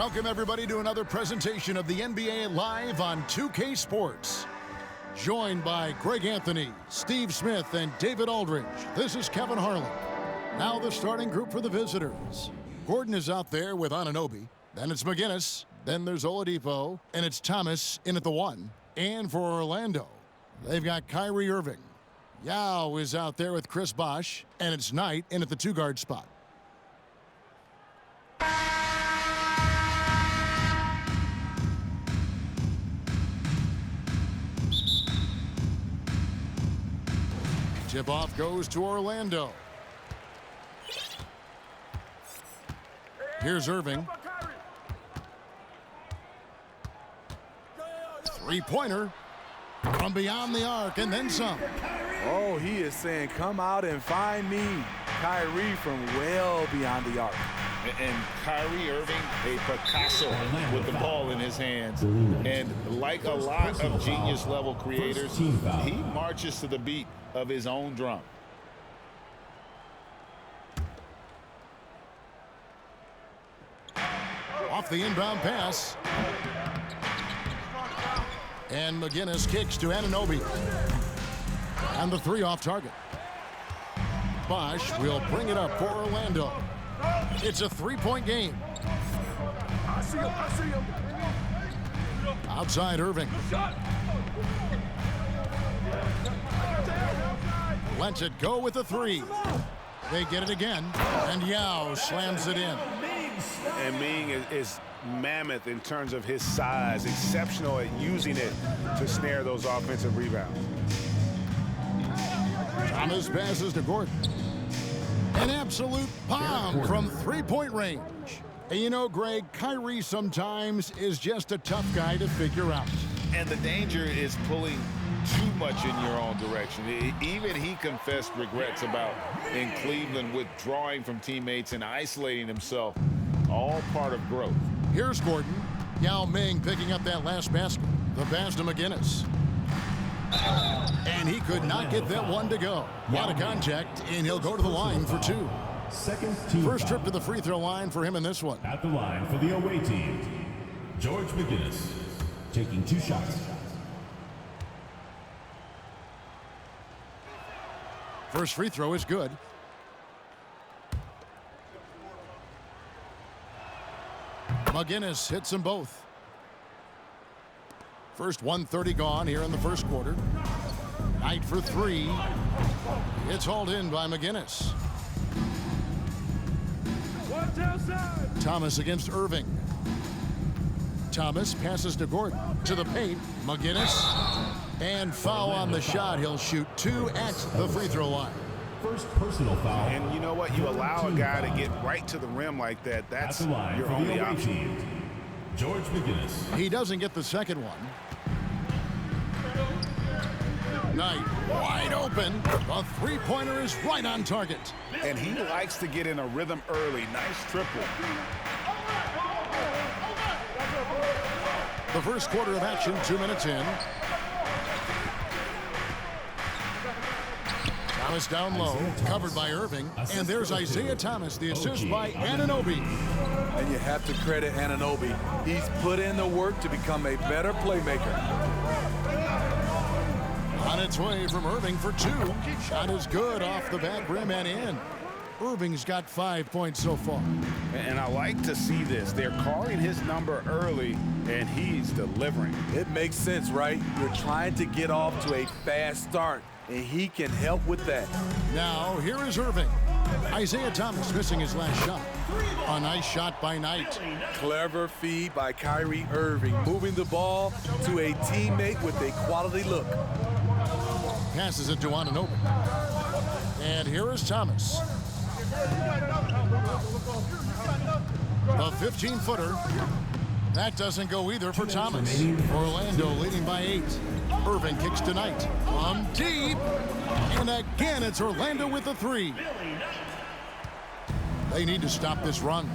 Welcome, everybody, to another presentation of the NBA Live on 2K Sports. Joined by Greg Anthony, Steve Smith, and David Aldridge, this is Kevin Harlan. Now the starting group for the visitors. Gordon is out there with Anunoby. Then it's McGinnis. Then there's Oladipo. And it's Thomas in at the 1. And for Orlando, they've got Kyrie Irving. Yao is out there with Chris Bosh. And it's Knight in at the 2-guard spot. Tip-off goes to Orlando. Here's Irving. Three-pointer from beyond the arc and then some. Oh, he is saying, come out and find me. Kyrie from well beyond the arc. And Kyrie Irving, a Picasso with the ball in his hands. And like a lot of genius-level creators, he marches to the beat of his own drum. Off the inbound pass. And McGinnis kicks to Anunoby. And the 3 off target. Bosh will bring it up for Orlando. It's a 3-point game. I see him. Outside Irving. Lets it go with the 3. They get it again. And Yao slams it in. And Ming is mammoth in terms of his size, exceptional at using it to snare those offensive rebounds. Thomas passes to Gordon. An absolute bomb from 3-point range. And you know, Greg, Kyrie sometimes is just a tough guy to figure out. And the danger is pulling too much in your own direction. Even he confessed regrets about in Cleveland withdrawing from teammates and isolating himself. All part of growth. Here's Gordon. Yao Ming picking up that last basket. The pass to McGinnis. And he could not get that one to go. Out of contact, and he'll go to the line for 2. First trip to the free throw line for him in this one. At the line for the away team, George McGinnis taking 2 shots. First free throw is good. McGinnis hits them both. First 1:30 gone here in the first quarter. Knight for 3. It's hauled in by McGinnis. Thomas against Irving. Thomas passes to Gordon. To the paint. McGinnis. And foul on the shot. He'll shoot 2 at the free throw line. First personal foul. And you know what? You allow a guy to get right to the rim like that. That's your only option. George McGinnis. He doesn't get the second one. Knight wide open. The three-pointer is right on target. And he likes to get in a rhythm early. Nice triple. The first quarter of action, 2 minutes in. Thomas down low, covered by Irving. And there's Isaiah Thomas, the assist by Anunoby. And you have to credit Anunoby. He's put in the work to become a better playmaker. On its way from Irving for 2. Shot is good off the back rim and in. Irving's got 5 points so far. And I like to see this. They're calling his number early, and he's delivering. It makes sense, right? You're trying to get off to a fast start, and he can help with that. Now, here is Irving. Isaiah Thomas missing his last shot. A nice shot by Knight. Clever feed by Kyrie Irving, moving the ball to a teammate with a quality look. Passes it to Anunoby. And here is Thomas. A 15-footer. That doesn't go either for Thomas. Orlando leading by 8. Irving kicks to Knight. From deep. And again, it's Orlando with the 3. They need to stop this run.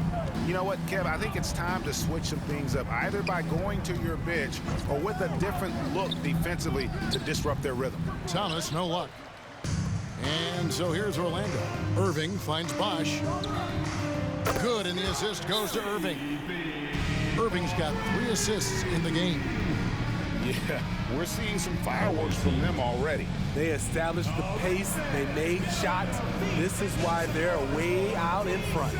You know what, Kev? I think it's time to switch some things up, either by going to your bench or with a different look defensively to disrupt their rhythm. Thomas, no luck. And so here's Orlando. Irving finds Bosh. Good, and the assist goes to Irving. Irving's got 3 assists in the game. Yeah, we're seeing some fireworks from them already. They established the pace. They made shots. This is why they're way out in front.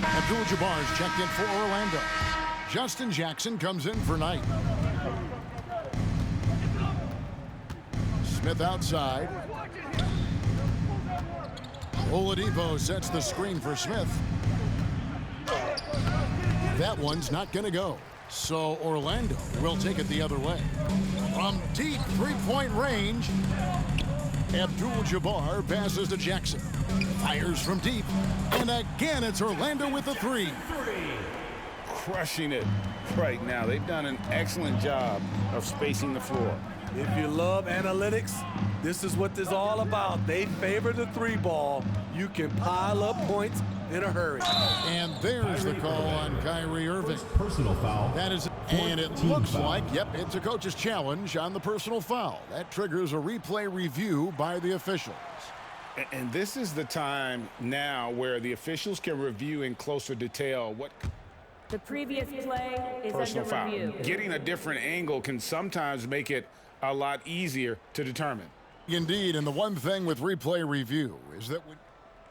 Abdul-Jabbar's checked in for Orlando. Justin Jackson comes in for Knight. Smith outside. Oladipo sets the screen for Smith. That one's not going to go. So Orlando will take it the other way. From deep three-point range, Abdul-Jabbar passes to Jackson. Fires from deep. And again, it's Orlando with the 3. Crushing it right now. They've done an excellent job of spacing the floor. If you love analytics, this is what this is all about. They favor the 3 ball. You can pile up points in a hurry. And there's the call on Kyrie Irving. Personal foul. That is, and it looks like, yep, it's a coach's challenge on the personal foul. That triggers a replay review by the officials. And this is the time now where the officials can review in closer detail what the previous play is personal under foul. review. Getting a different angle can sometimes make it a lot easier to determine. Indeed, and the one thing with replay review is that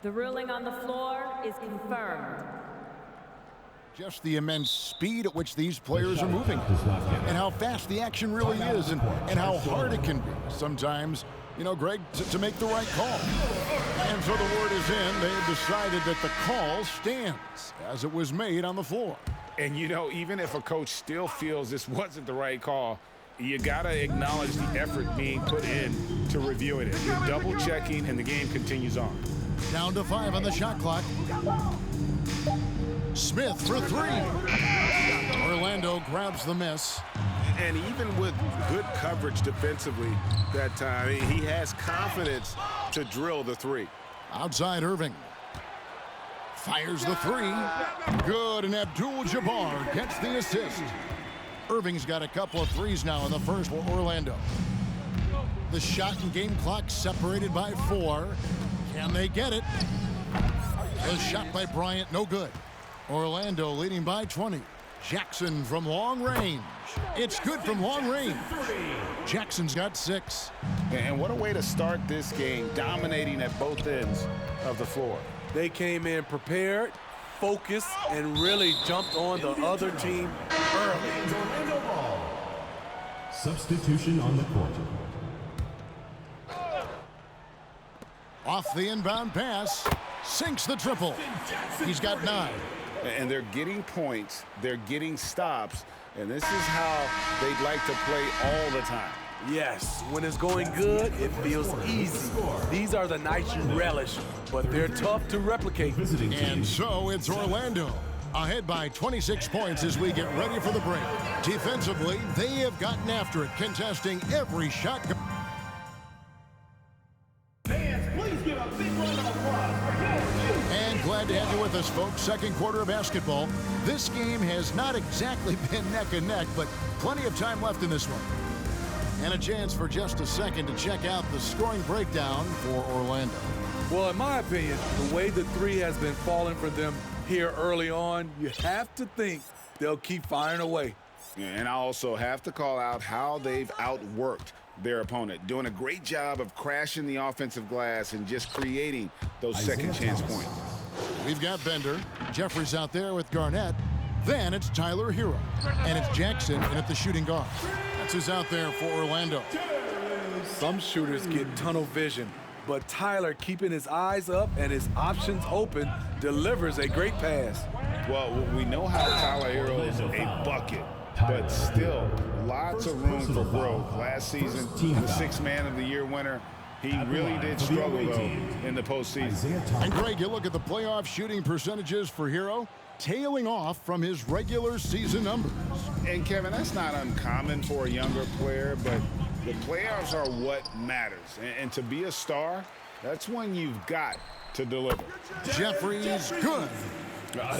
the ruling on the floor is confirmed. just the immense speed at which these players are moving and how fast the action really is and how hard it can be sometimes, you know, Greg, to make the right call. And so the word is in. They've decided that the call stands as it was made on the floor. And, you know, even if a coach still feels this wasn't the right call, you got to acknowledge the effort being put in to reviewing it. You're double-checking, and the game continues on. Down to 5 on the shot clock. Smith for 3. Orlando grabs the miss. And even with good coverage defensively that time, he has confidence to drill the 3. Outside Irving. Fires the 3. Good, and Abdul-Jabbar gets the assist. Irving's got a couple of threes now in the first for Orlando. The shot and game clock separated by 4. Can they get it? The shot by Bryant, no good. Orlando leading by 20. Jackson from long range. It's good from long range. Jackson's got 6. And what a way to start this game, dominating at both ends of the floor. They came in prepared, focused, and really jumped on the other team early. Orlando ball. Substitution on the court. Off the inbound pass. Sinks the triple. He's got 9. And they're getting points, they're getting stops, and this is how they'd like to play all the time. Yes, when it's going good, it feels easy. These are the nights you relish, but they're tough to replicate. And so it's Orlando ahead by 26 points as we get ready for the break. Defensively, they have gotten after it, contesting every shot. And glad to have you with us, folks. Second quarter of basketball. This game has not exactly been neck and neck, but plenty of time left in this one. And a chance for just a second to check out the scoring breakdown for Orlando. Well, in my opinion, the way the 3 has been falling for them here early on, you have to think they'll keep firing away. And I also have to call out how they've outworked their opponent, doing a great job of crashing the offensive glass and just creating those second chance points. We've got Bender. Jeffries out there with Garnett. Then it's Tyler Herro. And it's Jackson in at the shooting guard. That's who's out there for Orlando. Some shooters get tunnel vision, but Tyler, keeping his eyes up and his options open, delivers a great pass. Well, we know how Tyler Herro is a bucket, but still lots of room for growth. Last season, the 6th Man of the Year winner. He really did struggle, though, in the postseason. And, Greg, you look at the playoff shooting percentages for Herro. tailing off from his regular season numbers. And Kevin, that's not uncommon for a younger player, but the playoffs are what matters. And to be a star, that's when you've got to deliver. Jeffries, good.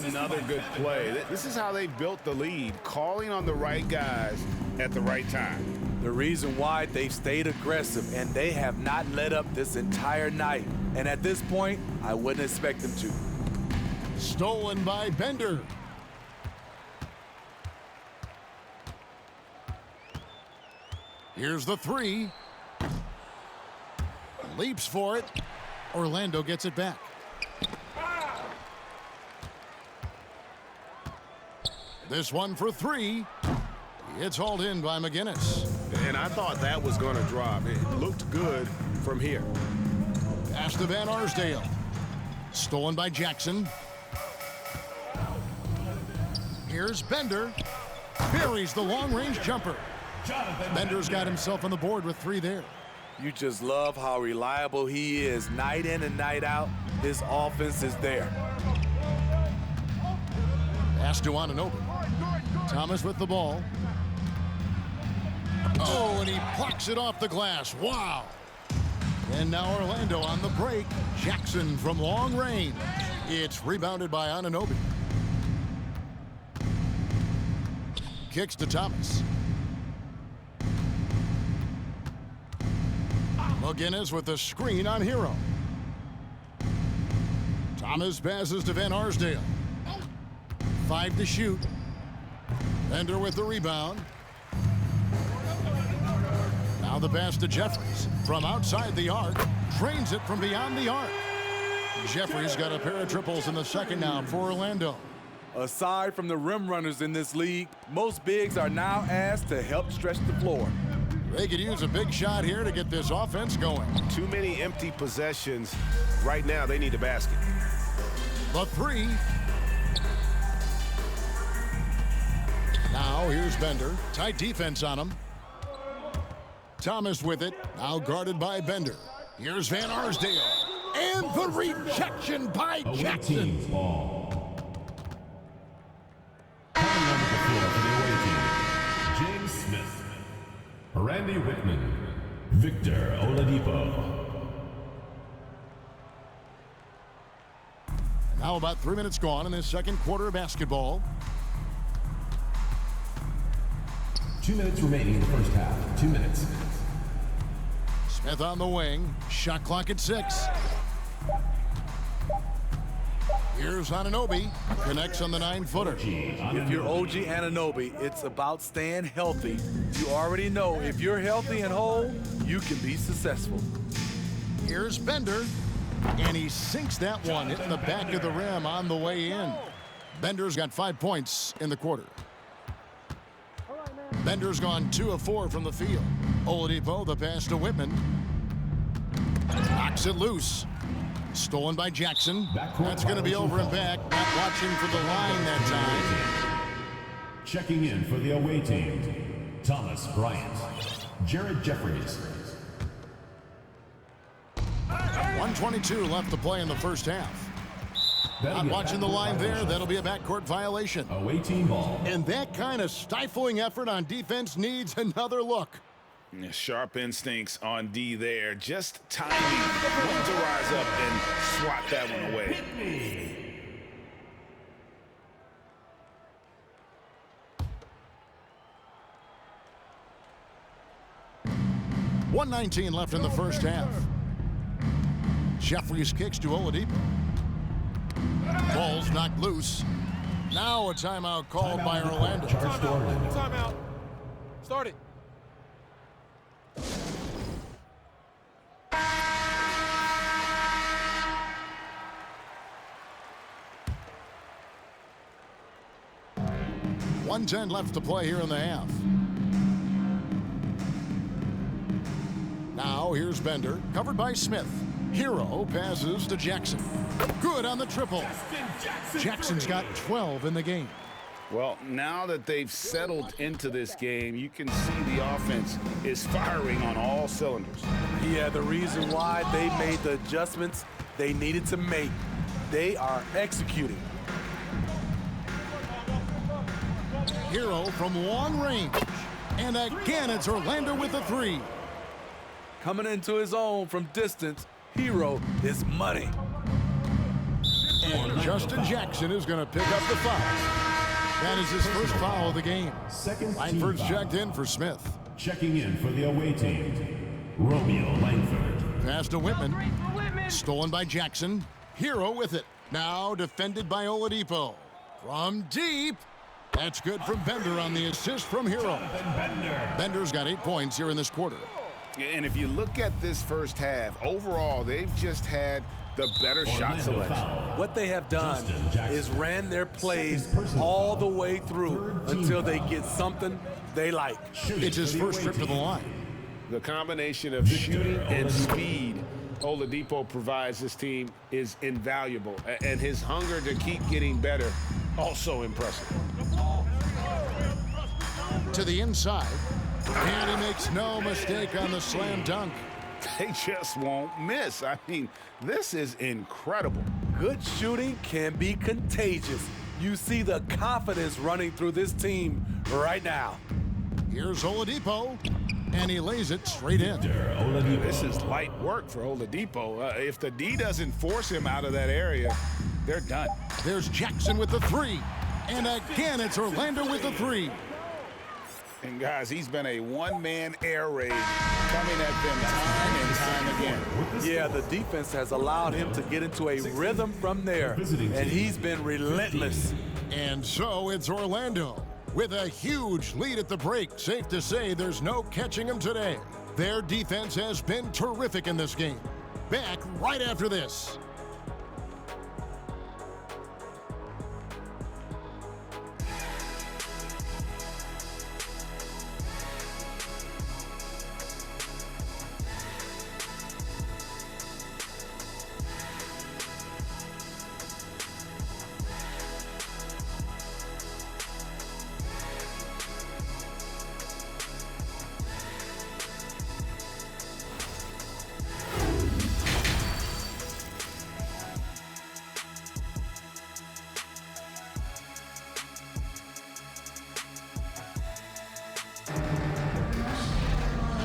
Another good play. This is how they built the lead, calling on the right guys at the right time. The reason why they've stayed aggressive, and they have not let up this entire night. And at this point, I wouldn't expect them to. Stolen by Bender. Here's the three. Leaps for it. Orlando gets it back. This one for three. It's hauled in by McGinnis. And I thought that was going to drop. It looked good from here. Pass to Van Arsdale. Stolen by Jackson. Here's Bender. Buries the long-range jumper. Bender's got himself on the board with three there. You just love how reliable he is. Night in and night out, his offense is there. Pass to Anunoby. Thomas with the ball. Oh, and he plucks it off the glass. Wow. And now Orlando on the break. Jackson from long range. It's rebounded by Anunoby. Kicks to Thomas. McGinnis with the screen on Herro. Thomas passes to Van Arsdale. 5 to shoot. Bender with the rebound. Now the pass to Jeffries. From outside the arc. Drains it from beyond the arc. Jeffries got a pair of triples in the second now for Orlando. Aside from the rim runners in this league, most bigs are now asked to help stretch the floor. They could use a big shot here to get this offense going. Too many empty possessions. Right now, they need a basket. The three. Now here's Bender. Tight defense on him. Thomas with it. Now guarded by Bender. Here's Van Arsdale. And the rejection by Jackson. Ball. Coming onto the floor for the away team, James Smith, Randy Whitman, Victor Oladipo. Now about 3 minutes gone in this second quarter of basketball. 2 minutes remaining in the first half. 2 minutes. Smith on the wing. Shot clock at 6. Here's Anunoby. Connects on the 9-footer. If you're OG Anunoby, it's about staying healthy. You already know if you're healthy and whole, you can be successful. Here's Bender. And he sinks that one, hitting the back of the rim on the way in. Bender's got 5 points in the quarter. Bender's gone 2 of 4 from the field. Oladipo, the pass to Whitman. Knocks it loose. Stolen by Jackson. That's going to be over and back. Not watching for the line that time. Checking in for the away team, Thomas Bryant, Jared Jeffries. 1:22 left to play in the first half. Not watching the line there. That'll be a backcourt violation. Away team ball. And that kind of stifling effort on defense needs another look. Sharp instincts on D there. Just timing when to rise up and swat that one away. Pinckney. 1:19 left in the first half. Jeffries kicks to Oladipo. Ball's knocked loose. Now a timeout called by Orlando. Timeout. Start it. .110 left to play here in the half. Now here's Bender, covered by Smith. Herro passes to Jackson. Good on the triple. Jackson's got 12 in the game. Well, now that they've settled into this game, you can see the offense is firing on all cylinders. Yeah, the reason why they made the adjustments they needed to make. They are executing. Herro from long range. And again, it's Orlando with the three. Coming into his own from distance, Herro is money. And Justin Jackson is going to pick up the foul. That is his first foul of the game. Langford's checked in for Smith. Checking in for the away team, Romeo Langford. Pass to Whitman. Stolen by Jackson. Herro with it. Now defended by Oladipo. From deep. That's good from Bender on the assist from Herro. Bender's got 8 points here in this quarter. And if you look at this first half, overall, they've just had the better shot selection. What they have done is ran their plays all the way through until they get something they like. It's his first trip to the line. The combination of shooting and speed Oladipo provides this team is invaluable. And his hunger to keep getting better, also impressive. To the inside. And he makes no mistake on the slam dunk. They just won't miss. I mean, this is incredible. Good shooting can be contagious. You see the confidence running through this team right now. Here's Oladipo, and he lays it straight in. This is light work for Oladipo. If the D doesn't force him out of that area, they're done. There's Jackson with the three. And again, it's Orlando with the three. And guys, he's been a one-man air raid coming at them time and time again. Yeah, the defense has allowed him to get into a rhythm from there, and he's been relentless. And so it's Orlando with a huge lead at the break. Safe to say there's no catching him today. Their defense has been terrific in this game. Back right after this.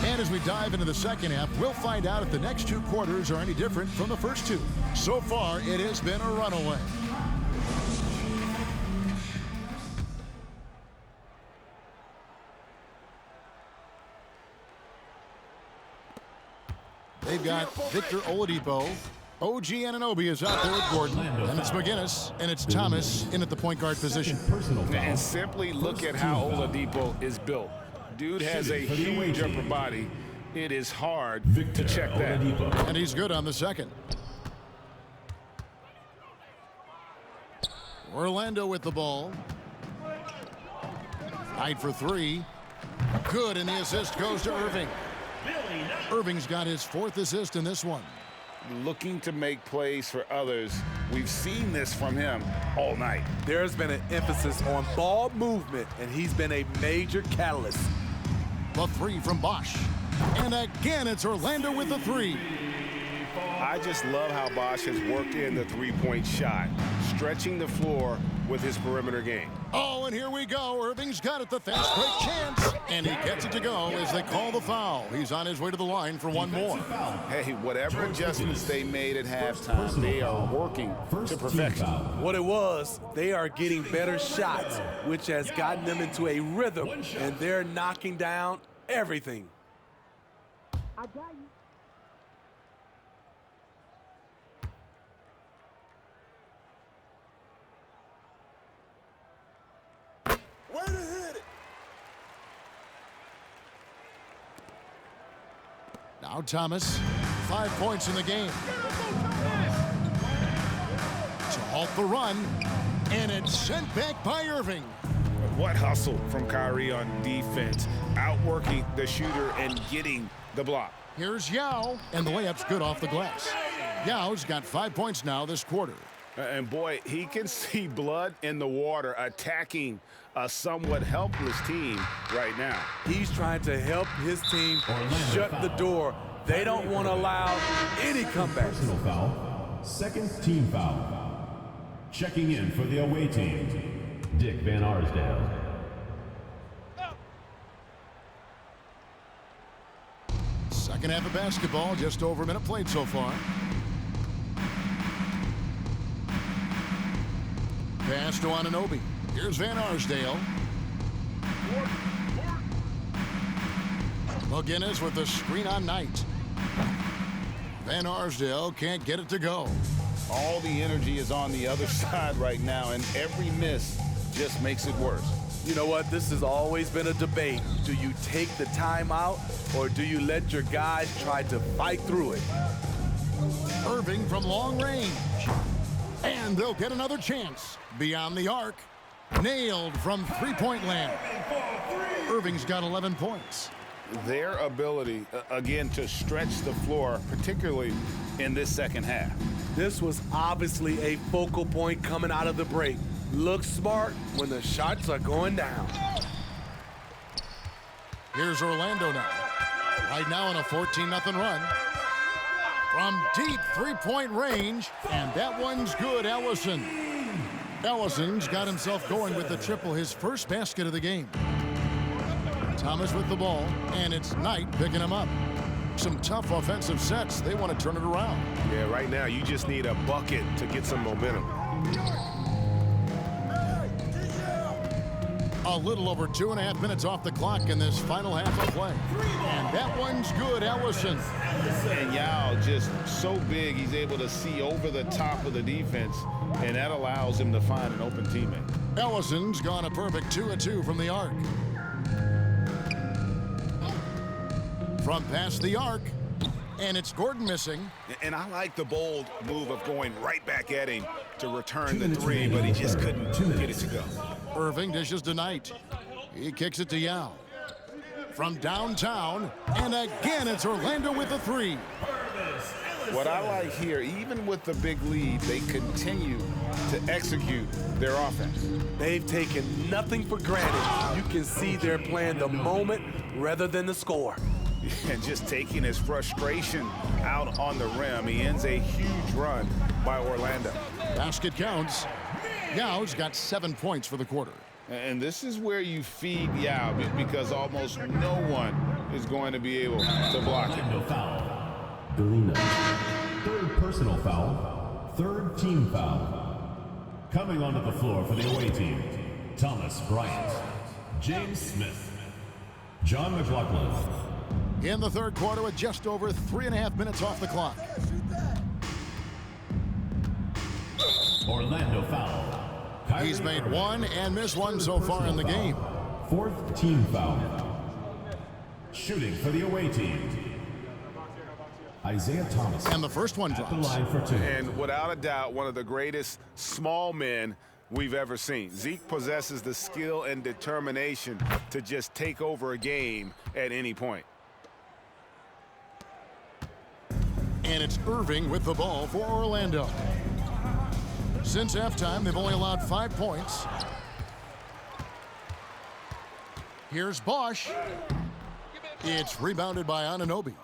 And as we dive into the second half, we'll find out if the next two quarters are any different from the first two. So far, it has been a runaway. They've got Victor Oladipo. OG Anunoby is out there with Gordon. And it's McGinnis, and it's Thomas in at the point guard position. And simply look at how Oladipo is built. Dude has a huge upper body. It is hard to check that. And he's good on the second. Orlando with the ball. Tied for three. Good, and the assist goes to Irving. Irving's got his fourth assist in this one. Looking to make plays for others. We've seen this from him all night. There's been an emphasis on ball movement, and he's been a major catalyst. The three from Bosh. And again, it's Orlando with the three. I just love how Bosh has worked in the three-point shot, stretching the floor with his perimeter game. Oh, and here we go. Irving's got it, the fast break chance. And he gets it to go as they call the foul. He's on his way to the line for one more. Hey, whatever adjustments they made at halftime, they are working to perfection. What it was, they are getting better shots, which has gotten them into a rhythm, and they're knocking down everything. I got you. Way to hit it. Now Thomas, 5 points in the game. To halt the run, and it's sent back by Irving. What hustle from Kyrie on defense, outworking the shooter and getting the block. Here's Yao, and the layup's good off the glass. Yao's got 5 points now this quarter. And boy, he can see blood in the water attacking a somewhat helpless team right now. He's trying to help his team shut the door. They don't want to allow any comebacks. Personal foul. Second team foul. Checking in for the away team, Dick Van Arsdale. Second half of basketball, just over a minute played so far. Pass to Anunoby. Here's Van Arsdale. McGinnis with the screen on Knight. Van Arsdale can't get it to go. All the energy is on the other side right now, and every miss just makes it worse. You know what? This has always been a debate. Do you take the timeout, or do you let your guys try to fight through it? Irving from long range. And they'll get another chance. Beyond the arc. Nailed from three-point land. Irving's got 11 points. Their ability, again, to stretch the floor, particularly in this second half. This was obviously a focal point coming out of the break. Look smart when the shots are going down. Here's Orlando now. Right now in a 14-0 run. From deep three-point range, and that one's good, Ellison. Ellison's got himself going with the triple, his first basket of the game. Thomas with the ball, and it's Knight picking him up. Some tough offensive sets. They want to turn it around. Yeah, right now you just need a bucket to get some momentum. A little over 2.5 minutes off the clock in this final half of play. And that one's good, Ellison. And Yao just so big, he's able to see over the top of the defense, and that allows him to find an open teammate. Ellison's gone a perfect 2 of 2 from the arc. From past the arc, and it's Gordon missing. And I like the bold move of going right back at him to return the three, but he just couldn't get it to go. Irving dishes to Knight. He kicks it to Yao. From downtown, and again it's Orlando with a three. What I like here, even with the big lead, they continue to execute their offense. They've taken nothing for granted. You can see they're playing the moment rather than the score. And just taking his frustration out on the rim. He ends a huge run by Orlando. Basket counts. Yao's got 7 points for the quarter. And this is where you feed Yao, because almost no one is going to be able to block him. No foul. Galena. Third personal foul. Third team foul. Coming onto the floor for the away team, Thomas Bryant, James Smith, John McLaughlin. In the third quarter with just over 3.5 minutes off the clock. Orlando foul. Kyrie He's made one and missed one so far in the game. Fourth team foul. Shooting for the away team, Isaiah Thomas. And the first one at the drops. line for two. And without a doubt, one of the greatest small men we've ever seen. Zeke possesses the skill and determination to just take over a game at any point. And it's Irving with the ball for Orlando. Since halftime, they've only allowed 5 points. Here's Bosh. It's rebounded by Anunoby.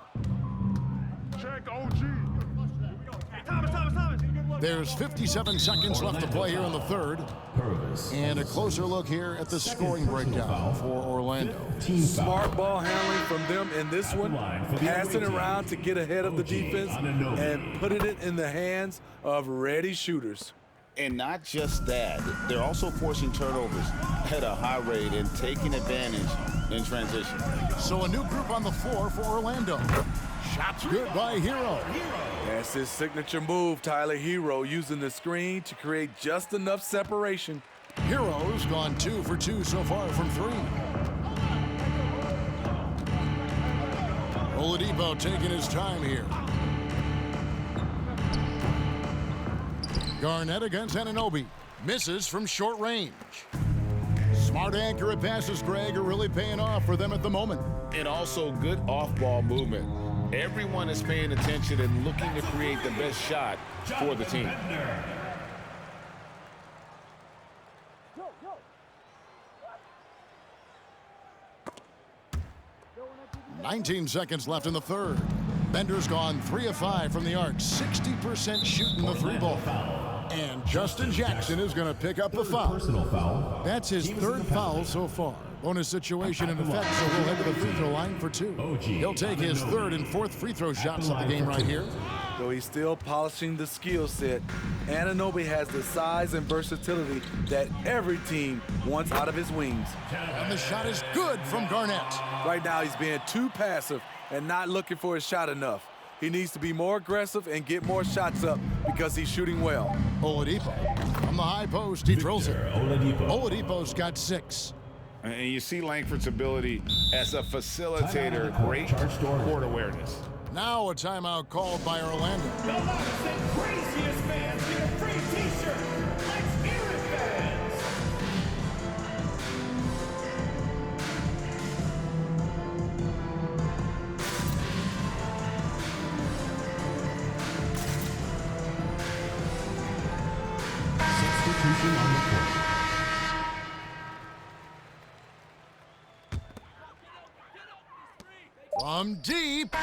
There's 57 seconds left to play here in the third. Pervius. And a closer look here at the scoring breakdown for Orlando. Team foul. Smart ball handling from them in this one. Passing around to get ahead of the defense and putting it in the hands of ready shooters. And not just that, they're also forcing turnovers at a high rate and taking advantage in transition. So a new group on the floor for Orlando. Shots good by Herro. That's his signature move, Tyler. Herro using the screen to create just enough separation. Herro's gone 2 for 2 so far from 3. Oladipo taking his time here. Garnett against Anunoby. Misses from short range. Smart, accurate passes, Greg, are really paying off for them at the moment. And also good off-ball movement. Everyone is paying attention and looking to create the best shot for the team. 19 seconds left in the third. Bender's gone 3 of 5 from the arc. 60% shooting the three ball. And Justin Jackson is going to pick up the foul. Personal foul. That's his third foul so far. Bonus situation in effect, so we'll head to the free throw line for 2. He'll take his 3rd and 4th free throw shots of the game right here. Though he's still polishing the skill set, Anunoby has the size and versatility that every team wants out of his wings. And the shot is good from Garnett. Right now he's being too passive and not looking for his shot enough. He needs to be more aggressive and get more shots up because he's shooting well. Oladipo from the high post, he drills it. Oladipo's got 6. And you see Langford's ability as a facilitator, great court awareness. Now a timeout called by Orlando. The loudest and craziest fans get a free t-shirt. Let's hear it, fans. Substitution on the court. From deep.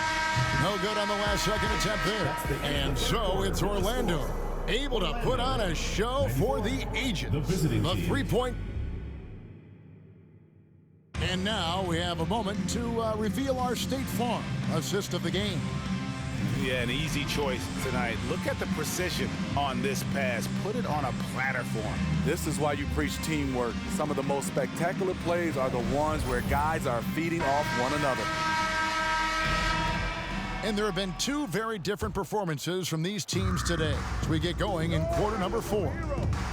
No good on the last second attempt there. And so it's Orlando able to put on a show for the ages. The 3-point. And now we have a moment to reveal our State Farm assist of the game. Yeah, an easy choice tonight. Look at the precision on this pass. Put it on a platter for him. This is why you preach teamwork. Some of the most spectacular plays are the ones where guys are feeding off one another. And there have been 2 very different performances from these teams today as we get going in quarter number 4.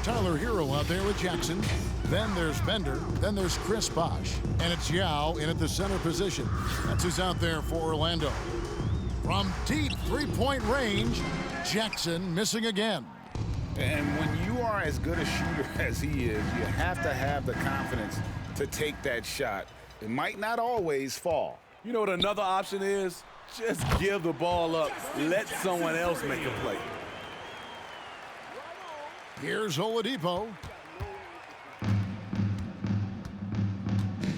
Tyler Herro out there with Jackson. Then there's Bender. Then there's Chris Bosh. And it's Yao in at the center position. That's who's out there for Orlando. From deep 3-point range, Jackson missing again. And when you are as good a shooter as he is, you have to have the confidence to take that shot. It might not always fall. You know what another option is? Just give the ball up. Let someone else make a play. Here's Oladipo.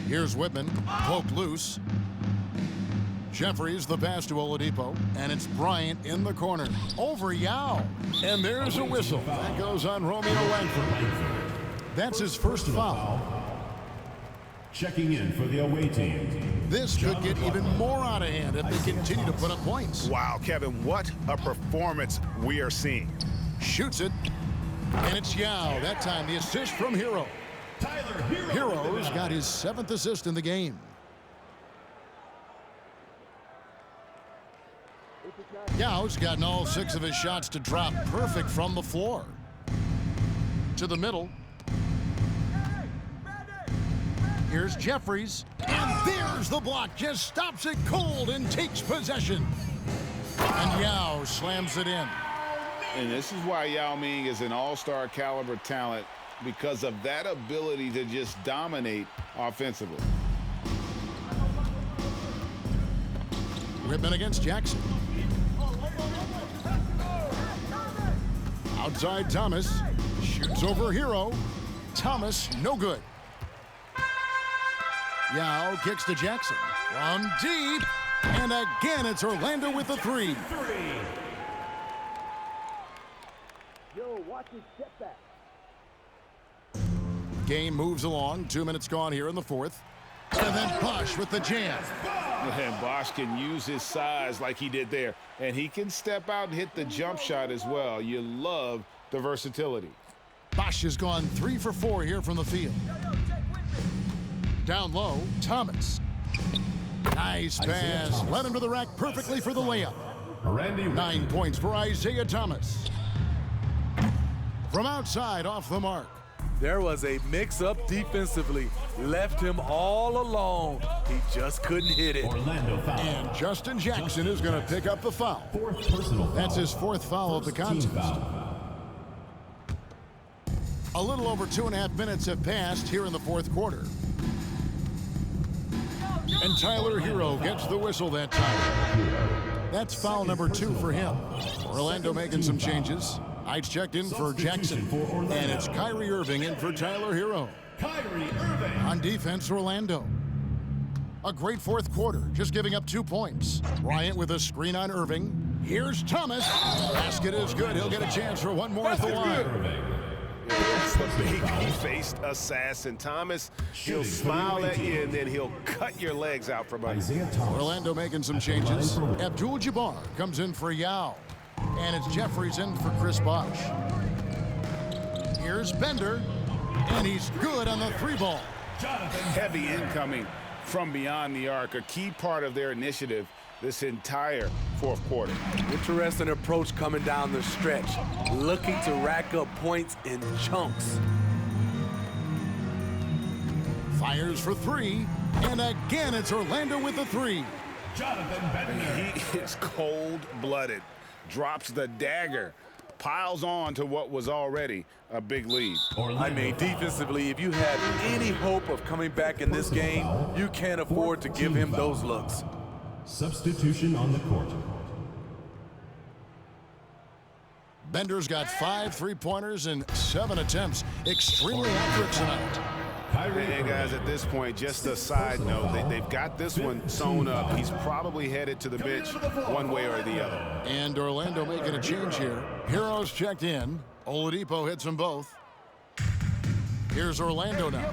Here's Whitman, poked loose. Jeffries the pass to Oladipo, and it's Bryant in the corner. Over Yao, and there's a whistle. That goes on Romeo Langford. That's his first foul. Checking in for the away team. This could get even more out of hand if they continue to put up points. Wow, Kevin, what a performance we are seeing. Shoots it, and it's Yao. That time the assist from Herro. Herro's got his 7th assist in the game. Yao's gotten all 6 of his shots to drop perfect from the floor. To the middle. Here's Jeffries, and there's the block. Just stops it cold and takes possession. And Yao slams it in. And this is why Yao Ming is an all-star caliber talent, because of that ability to just dominate offensively. Whitman against Jackson. Outside Thomas. Shoots over Herro. Thomas, no good. Yao kicks to Jackson. From deep. And again, it's Orlando with the 3. Game moves along. 2 minutes gone here in the 4th. And then Bosh with the jam. And Bosh can use his size like he did there. And he can step out and hit the jump shot as well. You love the versatility. Bosh has gone 3 for 4 here from the field. Down low, Thomas. Nice pass. Led him to the rack perfectly for the layup. 9 points for Isaiah Thomas. From outside, off the mark. There was a mix-up defensively. Left him all alone. He just couldn't hit it. Orlando foul. And Justin Jackson is going to pick up the foul. 4th personal foul. That's his 4th foul of the contest. A little over 2.5 minutes have passed here in the 4th quarter. And Tyler Herro gets the whistle that time. That's foul number 2 for him. Orlando making some changes. Heights checked in for Jackson. And it's Kyrie Irving in for Tyler Herro. Kyrie Irving. On defense, Orlando. A great 4th quarter, just giving up 2 points. Bryant with a screen on Irving. Here's Thomas. Basket is good. He'll get a chance for one more at the line. That's the baby-faced assassin. Thomas, he'll smile at you, and then he'll cut your legs out from under. Orlando making some changes. Abdul-Jabbar comes in for Yao. And it's Jeffries in for Chris Bosh. Here's Bender, and he's good on the 3-ball. Heavy incoming from beyond the arc, a key part of their initiative this entire fourth quarter. Interesting approach coming down the stretch, looking to rack up points in chunks. Fires for 3, and again it's Orlando with the 3. He is cold-blooded, drops the dagger, piles on to what was already a big lead. I mean, defensively, if you have any hope of coming back in this game, you can't afford to give him those looks. Substitution on the court. Bender's got 5 3-pointers and 7 attempts. Extremely accurate tonight. And guys, at this point, just a side note, they've got this one sewn up. He's probably headed to the bench one way or the other. And Orlando making a change here. Herro's checked in. Oladipo hits them both. Here's Orlando now.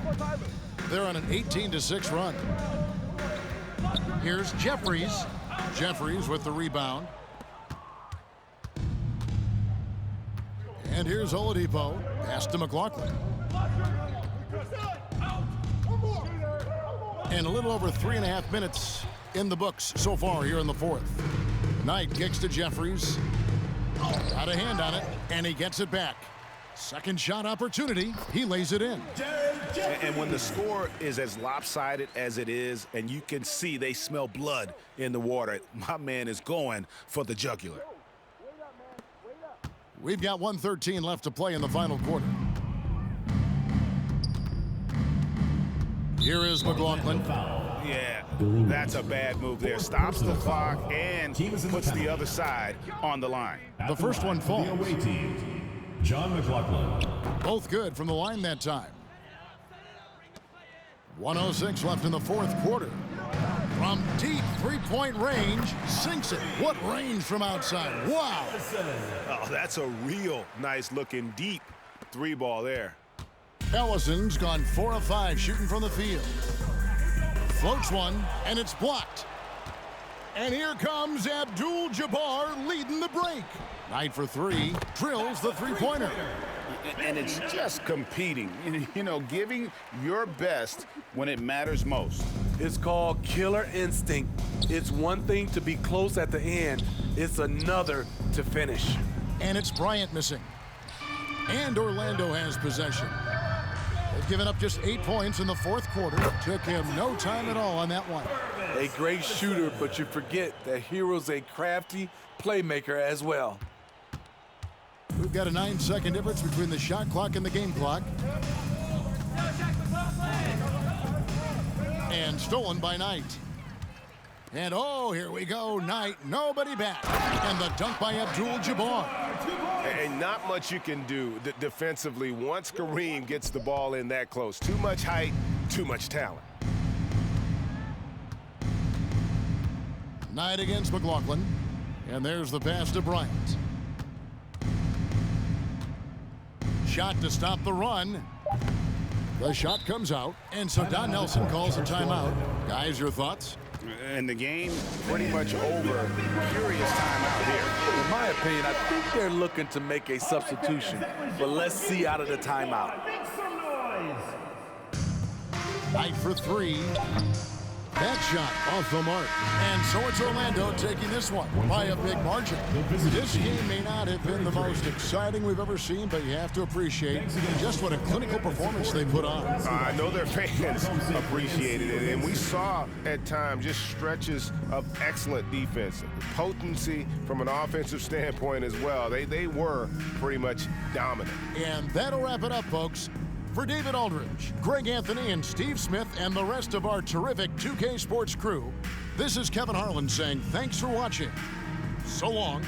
They're on an 18-6 run. Here's Jeffries. Jeffries with the rebound. And here's Oladipo. Pass to McLaughlin. And a little over 3.5 minutes in the books so far here in the fourth. Knight kicks to Jeffries. Got a hand on it, and he gets it back. Second shot opportunity. He lays it in. And when the score is as lopsided as it is, and you can see they smell blood in the water, my man is going for the jugular. We've got 1:13 left to play in the final quarter. Here is McLaughlin. Yeah, that's a bad move there. Stops the clock and puts the other side on the line. The first one falls. The away team, John McLaughlin. Both good from the line that time. 1:06 left in the fourth quarter. From deep three-point range, sinks it. What range from outside? Wow. Oh, that's a real nice-looking deep 3-ball there. Ellison's gone 4 of 5 shooting from the field. Floats one, and it's blocked. And here comes Abdul-Jabbar leading the break. Knight for 3, drills the 3-pointer. And it's just competing, you know, giving your best when it matters most. It's called killer instinct. It's one thing to be close at the end. It's another to finish. And it's Bryant missing. And Orlando has possession. They've given up just 8 points in the fourth quarter. Took him no time at all on that one. A great shooter, but you forget that Herro's a crafty playmaker as well. We've got a 9-second difference between the shot clock and the game clock. And stolen by Knight. And oh, here we go, Knight, nobody back. And the dunk by Abdul-Jabbar. And not much you can do defensively once Kareem gets the ball in that close. Too much height, too much talent. Knight against McLaughlin. And there's the pass to Bryant. Shot to stop the run. The shot comes out, and so Don Nelson calls a timeout. Guys, your thoughts? And the game pretty much over. Curious timeout here. In my opinion, I think they're looking to make a substitution, but let's see out of the timeout. Knight for 3. That shot off the mark. And so it's Orlando taking this one by a big margin. This game may not have been the most exciting we've ever seen, but you have to appreciate just what a clinical performance they put on. I know their fans appreciated it, and we saw at times just stretches of excellent defense. Potency from an offensive standpoint as well. They were pretty much dominant. And that'll wrap it up, folks. For David Aldridge, Greg Anthony, and Steve Smith, and the rest of our terrific 2K Sports crew, this is Kevin Harlan saying thanks for watching. So long.